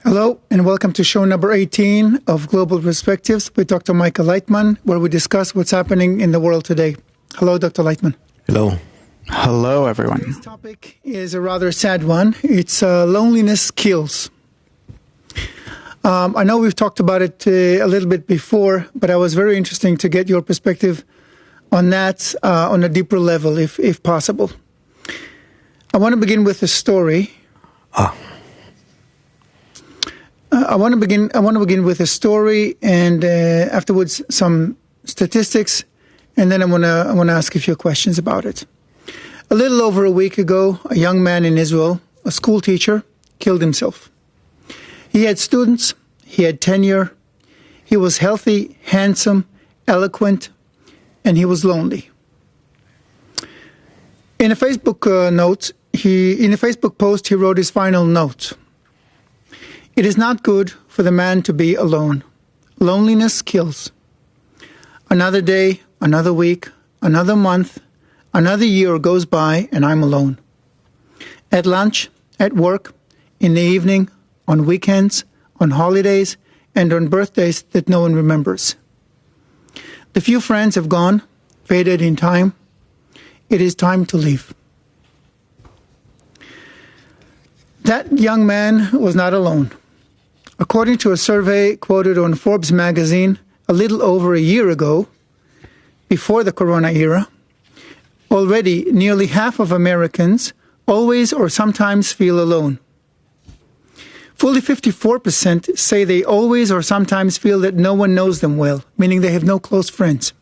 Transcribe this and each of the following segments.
Hello, and welcome to show number 18 of Global Perspectives with Dr. Michael Laitman, where we discuss what's happening in the world today. Hello, Dr. Laitman. Hello. Hello, everyone. This topic is a rather sad one. It's loneliness kills. I know we've talked about it a little bit before, but it was very interesting to get your perspective on that on a deeper level, if possible. I want to begin with a story. I want to begin with a story, and afterwards some statistics, and then I want to ask a few questions about it. A little over a week ago, a young man in Israel, a school teacher, killed himself. He had students, he had tenure, he was healthy, handsome, eloquent, and he was lonely. In a Facebook post, he wrote his final note. It is not good for the man to be alone. Loneliness kills. Another day, another week, another month, another year goes by, and I'm alone. At lunch, at work, in the evening, on weekends, on holidays, and on birthdays that no one remembers. The few friends have gone, faded in time. It is time to leave. That young man was not alone. According to a survey quoted on Forbes magazine a little over a year ago, before the Corona era, already nearly half of Americans always or sometimes feel alone. Fully 54% say they always or sometimes feel that no one knows them well, meaning they have no close friends.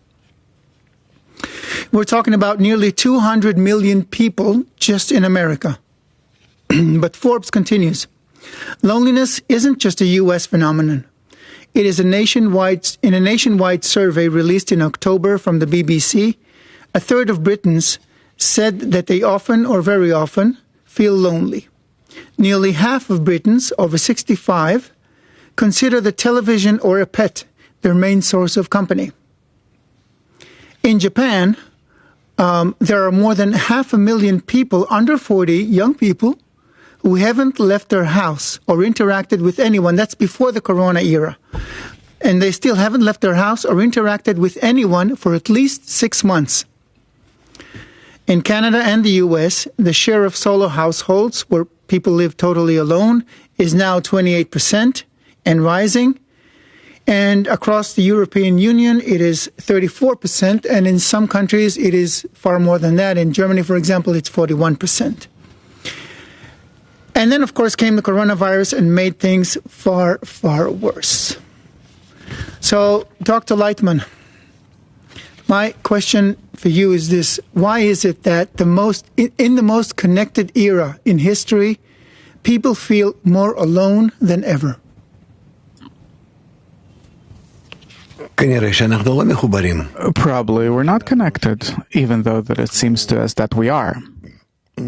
We're talking about nearly 200 million people just in America. But Forbes continues. Loneliness isn't just a U.S. phenomenon. It is in a nationwide survey released in October from the BBC, a third of Britons said that they often or very often feel lonely. Nearly half of Britons over 65 consider the television or a pet their main source of company. In Japan, there are more than 500,000 people under 40, young people, who haven't left their house or interacted with anyone. That's before the Corona era. And they still haven't left their house or interacted with anyone for at least 6 months. In Canada and the US, the share of solo households where people live totally alone is now 28% and rising. And across the European Union, it is 34%. And in some countries, it is far more than that. In Germany, for example, it's 41%. And then, of course, came the coronavirus and made things far, far worse. So, Dr. Laitman, my question for you is this. Why is it that in the most connected era in history, people feel more alone than ever? Probably we're not connected, even though that it seems to us that we are. We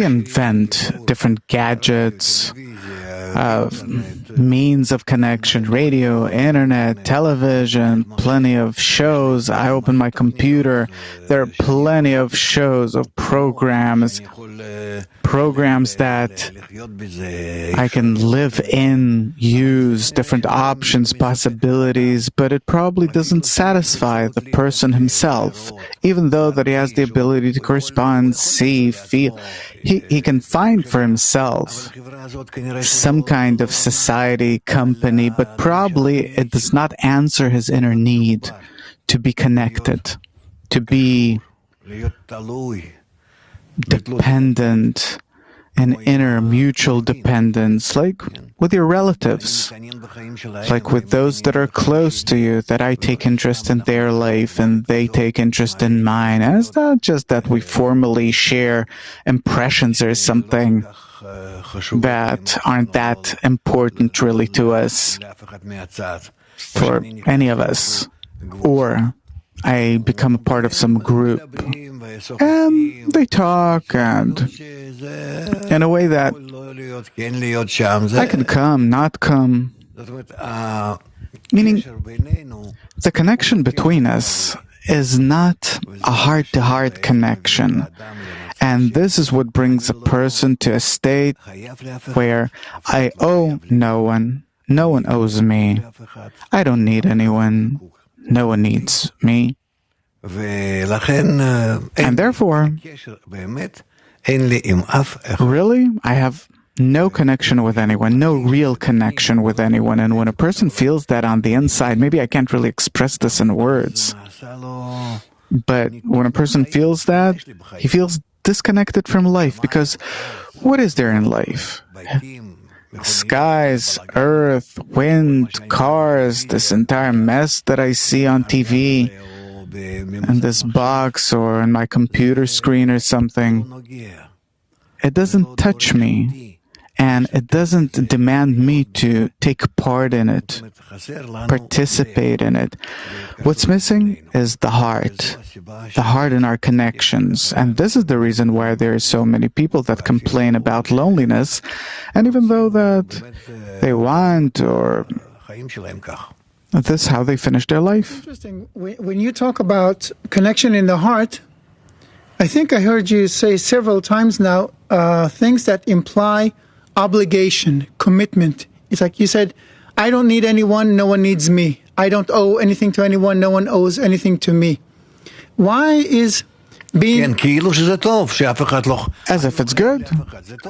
invent different gadgets, means of connection, radio, internet, television, plenty of shows. I open my computer, there are plenty of shows, of programs that I can live in, use different options, possibilities, but it probably doesn't satisfy the person himself, even though that he has the ability to correspond, see, feel. He can find for himself some kind of society, company, but probably it does not answer his inner need to be connected, to be dependent, an inner mutual dependence, like with your relatives, like with those that are close to you, that I take interest in their life and they take interest in mine. And it's not just that we formally share impressions or something that aren't that important really to us, for any of us, or I become a part of some group and they talk, and in a way that I can come, not come, meaning the connection between us is not a heart-to-heart connection, And this is what brings a person to a state where I owe no one. No one owes me. I don't need anyone. No one needs me. And therefore, really, I have no connection with anyone, no real connection with anyone. And when a person feels that on the inside, maybe I can't really express this in words, but when a person feels that, he feels disconnected from life, because what is there in life? Skies, earth, wind, cars, this entire mess that I see on TV, and this box or on my computer screen or something. It doesn't touch me, and it doesn't demand me to take part in it, participate in it. What's missing is the heart in our connections. And this is the reason why there are so many people that complain about loneliness, and even though that they want, or this is how they finish their life. Interesting. When you talk about connection in the heart, I think I heard you say several times now things that imply obligation, commitment. It's like you said, I don't need anyone, no one needs me. I don't owe anything to anyone, no one owes anything to me. Why is being... As if it's good.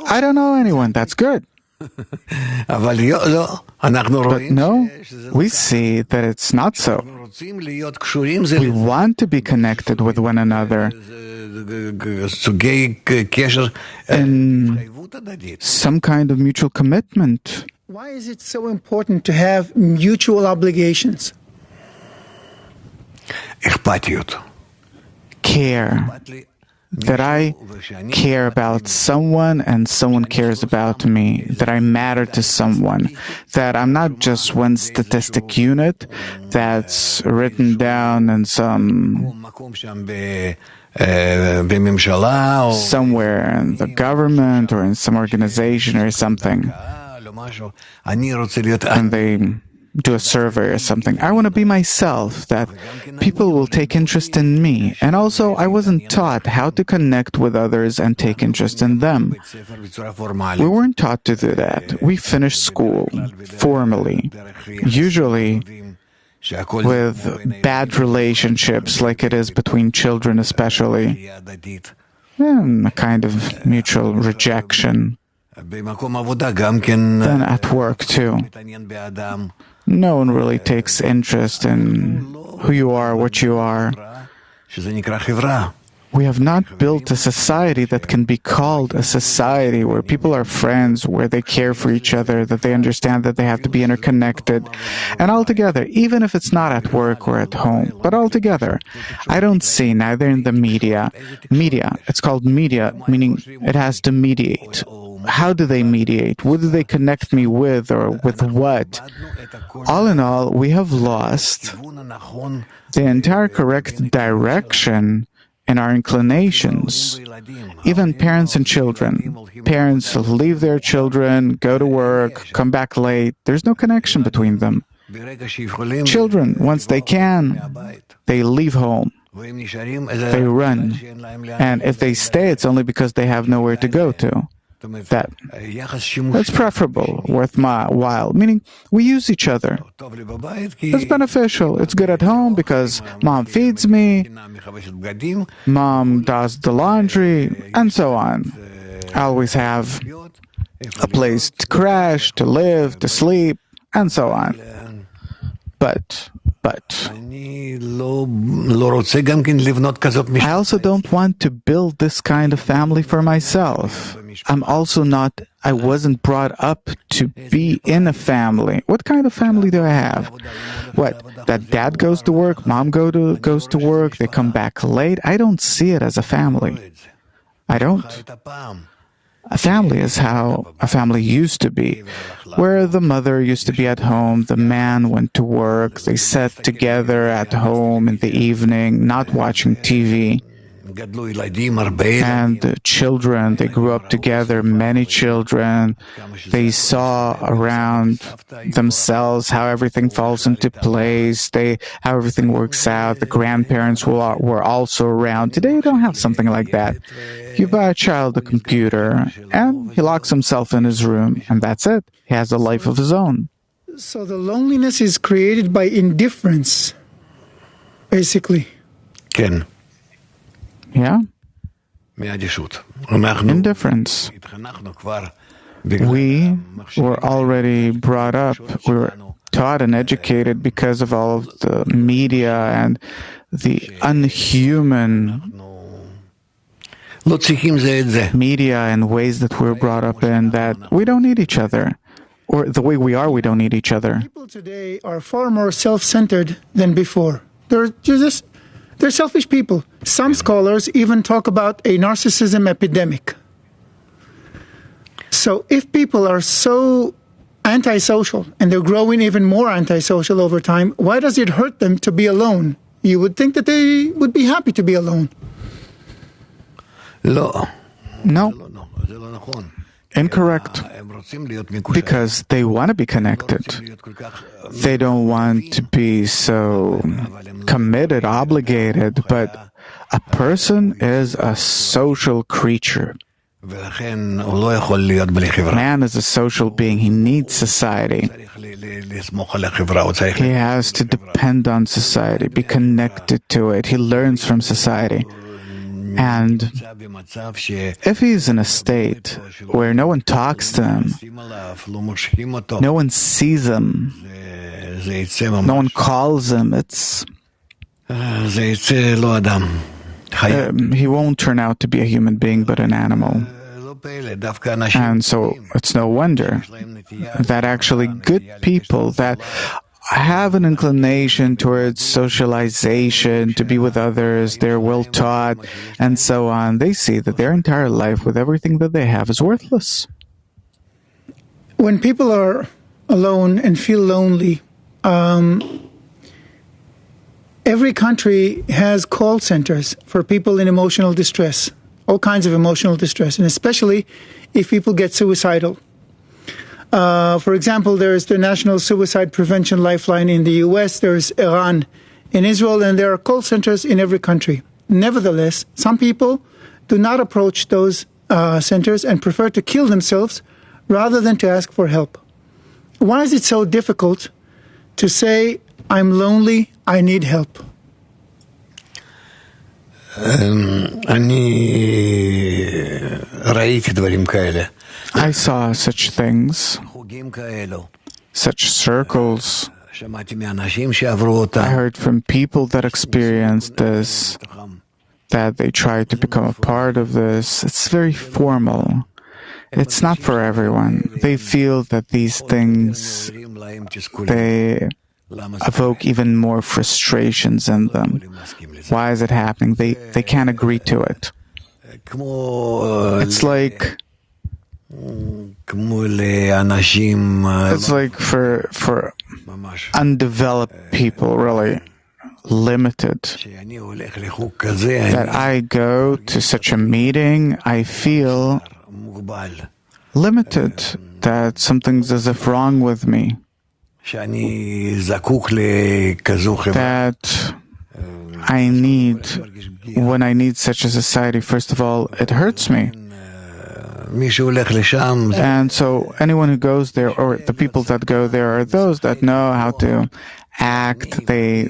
I don't know anyone, that's good. But no, we see that it's not so. We want to be connected with one another in some kind of mutual commitment. Why is it so important to have mutual obligations? Care. That I care about someone and someone cares about me, that I matter to someone, that I'm not just one statistic unit that's written down in somewhere in the government or in some organization or something, and they do a survey or something. I want to be myself, that people will take interest in me. And also, I wasn't taught how to connect with others and take interest in them. We weren't taught to do that. We finished school formally, usually with bad relationships, like it is between children especially, and a kind of mutual rejection. Then at work too. No one really takes interest in who you are, what you are. We have not built a society that can be called a society where people are friends, where they care for each other, that they understand that they have to be interconnected. And altogether, even if it's not at work or at home, but altogether, I don't see, neither in the media, it's called media, meaning it has to mediate. How do they mediate? What do they connect me with, or with what? All in all, we have lost the entire correct direction in our inclinations. Even parents and children. Parents leave their children, go to work, come back late. There's no connection between them. Children, once they can, they leave home. They run. And if they stay, it's only because they have nowhere to go to. That's preferable, worthwhile, meaning we use each other. It's beneficial. It's good at home because mom feeds me, mom does the laundry, and so on. I always have a place to crash, to live, to sleep, and so on. But I also don't want to build this kind of family for myself. I wasn't brought up to be in a family. What kind of family do I have? What? That dad goes to work, mom goes to work, they come back late? I don't see it as a family. I don't. A family is how a family used to be, where the mother used to be at home, the man went to work, they sat together at home in the evening, not watching TV. And the children, they grew up together, many children. They saw around themselves how everything falls into place, how everything works out. The grandparents were also around. Today, you don't have something like that. You buy a child a computer, and he locks himself in his room, and that's it. He has a life of his own. So the loneliness is created by indifference, basically. כן. Yeah? מאדישות. אנחנו Indifference. התחנכנו כבר We were already brought up, we were taught and educated because of all of the media and the unhuman לא צריכים זה את זה. media and ways that we're brought up in, that we don't need each other. Or the way we are, we don't need each other. People today are far more self-centered than before. They're selfish people. Some scholars even talk about a narcissism epidemic. So if people are so antisocial, and they're growing even more antisocial over time, why does it hurt them to be alone? You would think that they would be happy to be alone. לא. No, זה לא נכון. incorrect. הם רוצים להיות מקושרים. Because they want to be connected. They don't want to be so committed, obligated, but a person is a social creature. ולכן הוא לא יכול להיות בלי חברה. Man is a social being. He needs society. צריך לסמוך על החברה, הוא צריך... He has to depend on society, be connected to it. He learns from society. And במצב ש... if he's in a state where no one talks to him, לא מושכים אותו, no one sees him, זה יצא no one calls him, זה יצא לא אדם. חי... he won't turn out to be a human being but an animal. לא פלא, דווקא אנשים... And so it's no wonder that actually good people that have an inclination towards socialization, to be with others, they're well taught, and so on, they see that their entire life with everything that they have is worthless. When people are alone and feel lonely, every country has call centers for people in emotional distress, all kinds of emotional distress, and especially if people get suicidal. For example, there's the National Suicide Prevention Lifeline in the US, there's Iran in Israel, and there are call centers in every country. Nevertheless, some people do not approach those centers and prefer to kill themselves rather than to ask for help. Why is it so difficult to say, I'm lonely, I need help? אני ראיתי דברים כאלה. I saw such things, חוגים כאלו. such circles. שמעתי מאנשים שעברו אותם. I heard from people that experienced this, that they tried to become a part of this. It's very formal. It's not for everyone. They feel that these things, they evoke even more frustrations in them. Why is it happening? They can't agree to it. It's like for undeveloped people, really limited, that I go to such a meeting, I feel limited, that something's as if wrong with me, that I need, when I need such a society, first of all, it hurts me. And so anyone who goes there, or the people that go there, are those that know how to act. They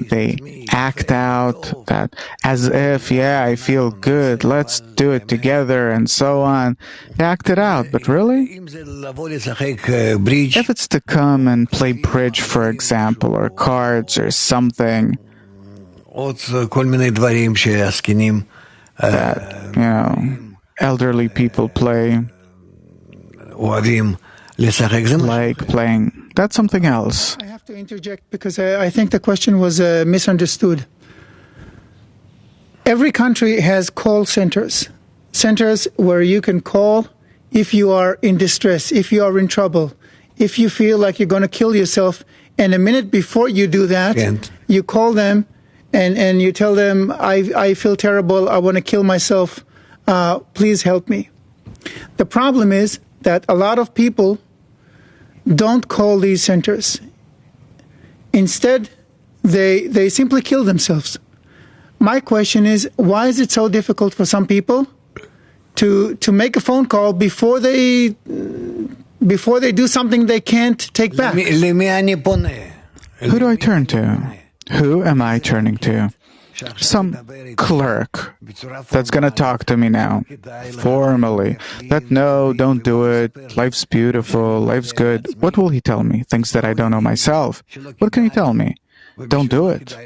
act out that as if, yeah, I feel good, let's do it together, and so on. They act it out, but really? If it's to come and play bridge, for example, or cards or something, that, elderly people play, like playing, that's something else. I have to interject because I think the question was misunderstood. Every country has call centers, centers where you can call if you are in distress, if you are in trouble, if you feel like you're going to kill yourself, and a minute before you do that, you call them and you tell them, I feel terrible, I want to kill myself, please help me. The problem is that a lot of people don't call these centers. Instead, they simply kill themselves. My question is, why is it so difficult for some people to make a phone call before they do something they can't take back? Who do I turn to? Who am I turning to? Some clerk that's going to talk to me now, formally, that no, don't do it, life's beautiful, life's good. What will he tell me? Things that I don't know myself. What can he tell me? Don't do it.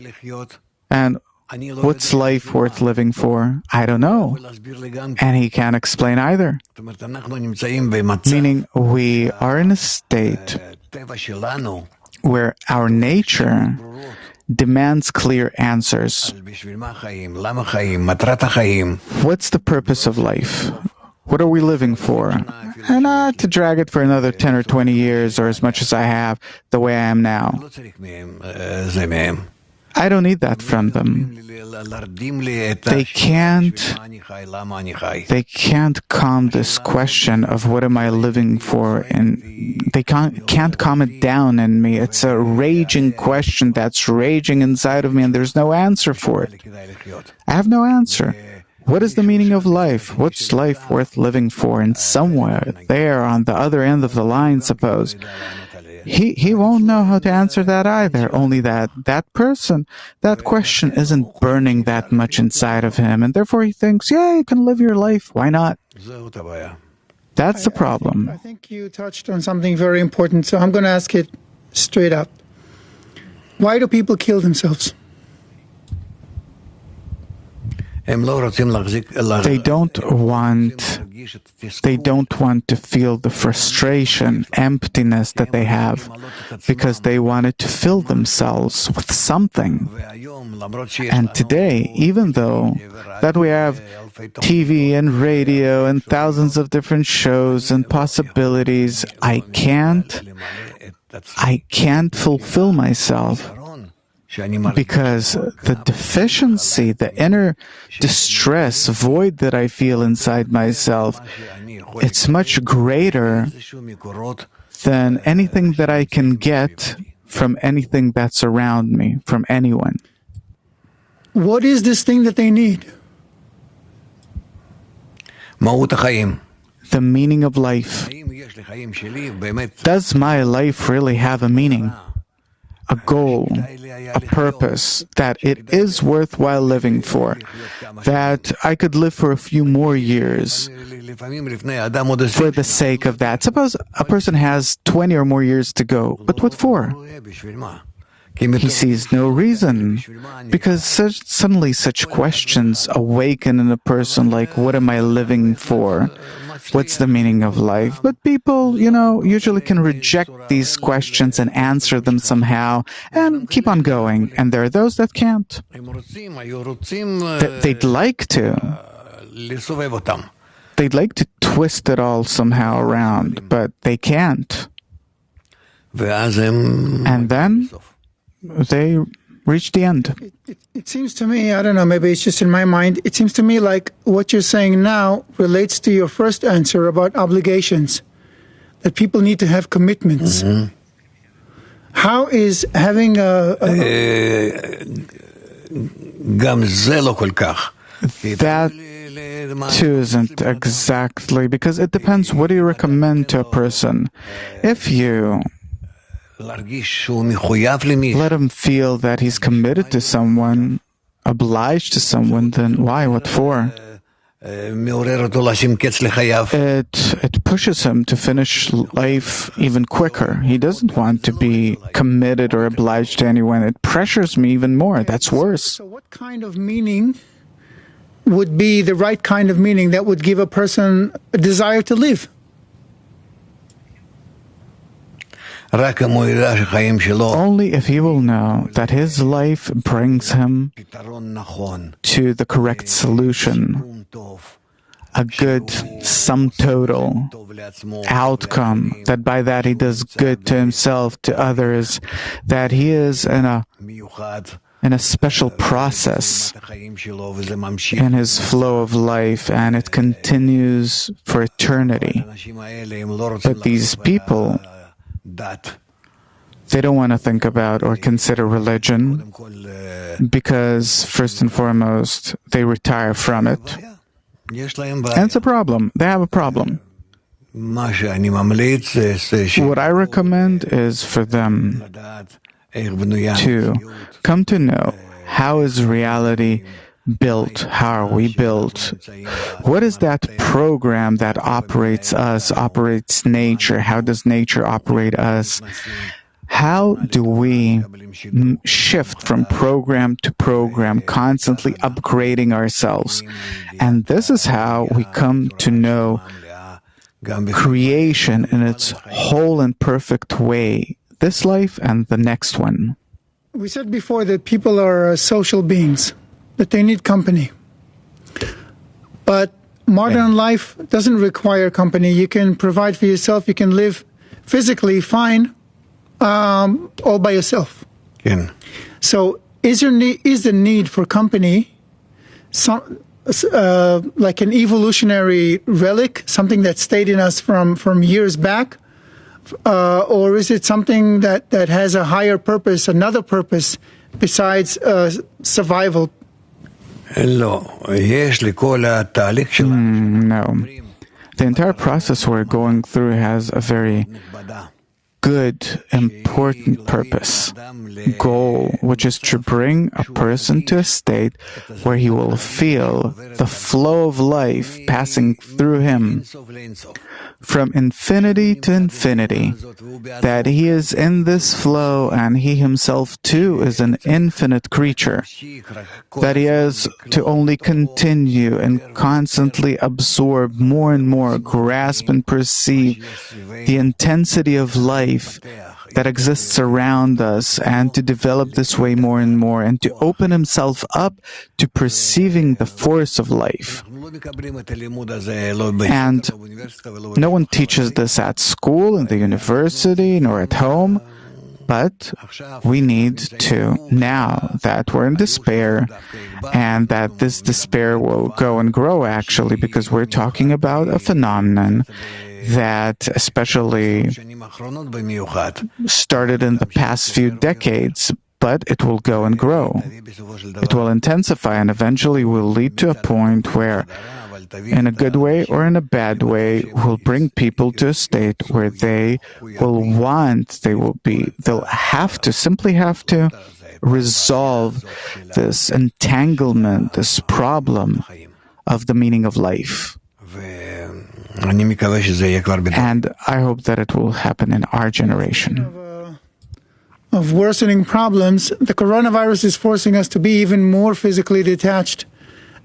And what's life worth living for? I don't know. And he can't explain either. Meaning we are in a state where our nature demands clear answers. What's the purpose of life? What are we living for? And not to drag it for another 10 or 20 years or as much as I have the way I am now. I don't need that from them. They can't calm this question of what am I living for, and they can't calm it down in me. It's a raging question that's raging inside of me, and there's no answer for it. I have no answer. What is the meaning of life? What's life worth living for? And somewhere there on the other end of the line, suppose, he won't know how to answer that either, only that person, that question isn't burning that much inside of him, and therefore he thinks, yeah, you can live your life, why not? That's the problem. I think you touched on something very important, so I'm going to ask it straight up. Why do people kill themselves? They don't want to feel the frustration, emptiness that they have, because they wanted to fill themselves with something. And today, even though that we have TV and radio and thousands of different shows and possibilities, I can't fulfill myself. Because the deficiency, the inner distress, void that I feel inside myself, it's much greater than anything that I can get from anything that's around me, from anyone. What is this thing that they need? The meaning of life. Does my life really have a meaning? A goal, a purpose that it is worthwhile living for, that I could live for a few more years for the sake of that. Suppose a person has 20 or more years to go, but what for? He sees no reason, because suddenly such questions awaken in a person like, what am I living for? What's the meaning of life? But people, usually can reject these questions and answer them somehow and keep on going. And there are those that can't. They'd like to. They'd like to twist it all somehow around, but they can't. And then they reach the end. It seems to me, I don't know, maybe it's just in my mind, it seems to me like what you're saying now relates to your first answer about obligations, that people need to have commitments. Mm-hmm. How is having that too isn't exactly, because it depends what do you recommend to a person. If you let him feel that he's committed to someone, obliged to someone, then why? What for? It pushes him to finish life even quicker. He doesn't want to be committed or obliged to anyone. It pressures me even more. That's worse. So what kind of meaning would be the right kind of meaning that would give a person a desire to live? Only if he will know that his life brings him to the correct solution, a good sum total outcome, that by that he does good to himself, to others, that he is in a in a special process in his flow of life, and it continues for eternity. But these people, they don't want to think about or consider religion because, first and foremost, they retire from it. And it's a problem. They have a problem. What I recommend is for them to come to know how is reality built, how are we built, what is that program that operates us, operates nature, how does nature operate us, how do we shift from program to program, constantly upgrading ourselves. And this is how we come to know creation in its whole and perfect way, this life and the next one. We said before that people are social beings, that they need company. But modern life doesn't require company. You can provide for yourself. You can live physically fine all by yourself. So is the need for company like an evolutionary relic, something that stayed in us from years back? Or is it something that has a higher purpose, another purpose besides survival? No. The entire process we're going through has a very good, important purpose, goal, which is to bring a person to a state where he will feel the flow of life passing through him from infinity to infinity, that he is in this flow and he himself too is an infinite creature, that he has to only continue and constantly absorb more and more, grasp and perceive the intensity of life that exists around us, and to develop this way more and more, and to open himself up to perceiving the force of life. And no one teaches this at school, in the university, nor at home, but we need to, now that we're in despair, and that this despair will go and grow actually, because we're talking about a phenomenon that especially started in the past few decades, but it will go and grow. It will intensify and eventually will lead to a point where, in a good way or in a bad way, will bring people to a state where they'll simply have to resolve this entanglement, this problem of the meaning of life. And I hope that it will happen in our generation. Of worsening problems, the coronavirus is forcing us to be even more physically detached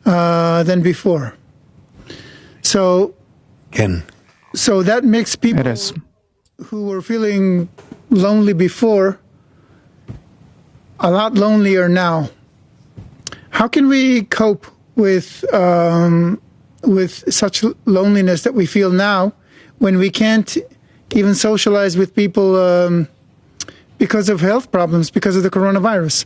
than before. So that makes people who were feeling lonely before a lot lonelier now. How can we cope with such loneliness that we feel now, when we can't even socialize with people because of health problems, because of the coronavirus?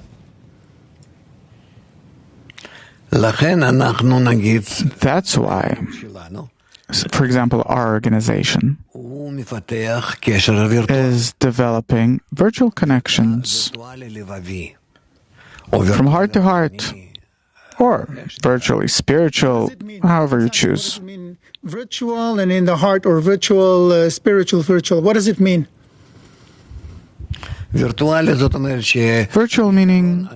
That's why, for example, our organization is developing virtual connections from heart to heart, or virtually spiritual, however you choose. Virtual and in the heart, or virtual, spiritual, virtual. What does it mean? Virtual meaning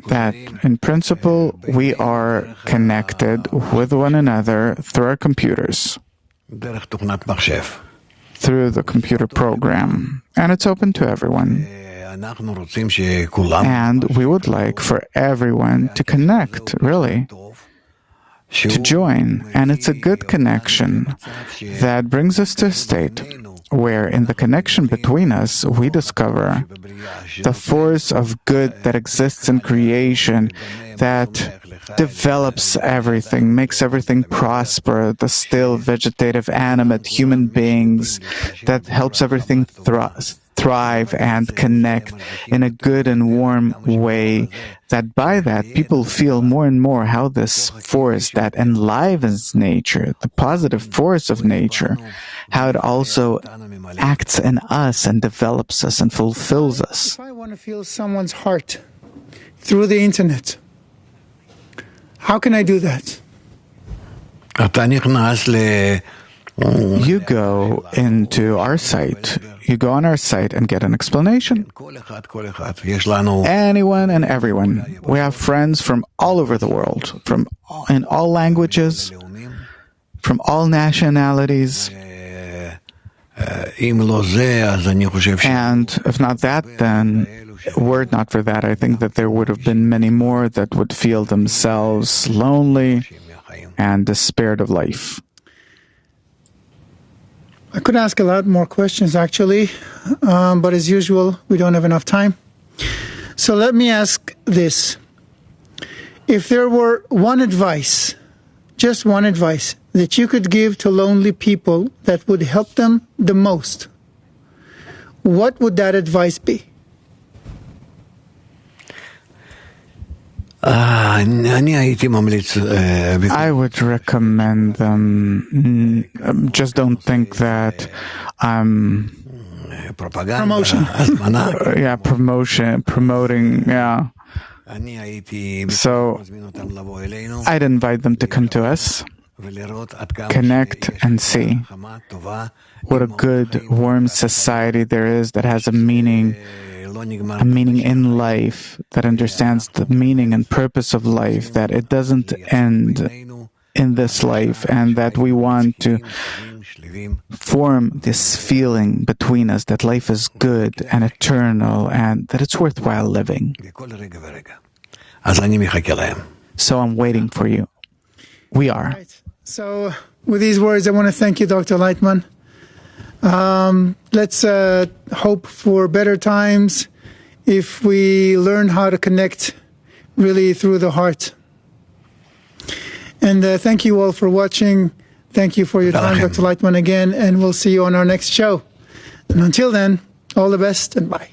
that, in principle, we are connected with one another through our computers, through the computer program, and it's open to everyone. And we would like for everyone to connect, really, to join. And it's a good connection that brings us to a state where, in the connection between us, we discover the force of good that exists in creation, that develops everything, makes everything prosper, the still, vegetative, animate human beings, that helps everything thrive and connect in a good and warm way, that by that people feel more and more how this force that enlivens nature, the positive force of nature, how it also acts in us and develops us and fulfills us. If I want to feel someone's heart through the internet, how can I do that? You go into our site. You go on our site and get an explanation. Anyone and everyone. We have friends from all over the world, in all languages, from all nationalities. And if not that, then were it not for that, I think that there would have been many more that would feel themselves lonely and despaired of life. I could ask a lot more questions, actually, but as usual, we don't have enough time. So let me ask this. If there were one advice, just one advice, that you could give to lonely people that would help them the most, what would that advice be? I would recommend them, just don't think that Promotion. promoting, So I'd invite them to come to us, connect and see what a good, warm society there is that has a meaning in life, that understands the meaning and purpose of life, that it doesn't end in this life, and that we want to form this feeling between us that life is good and eternal and that it's worthwhile living. So I'm waiting for you. We are. Right. So with these words, I want to thank you, Dr. Laitman. Let's hope for better times if we learn how to connect really through the heart. And thank you all for watching. Thank you for your time, Dr. Laitman, again, and we'll see you on our next show. And until then, all the best and bye.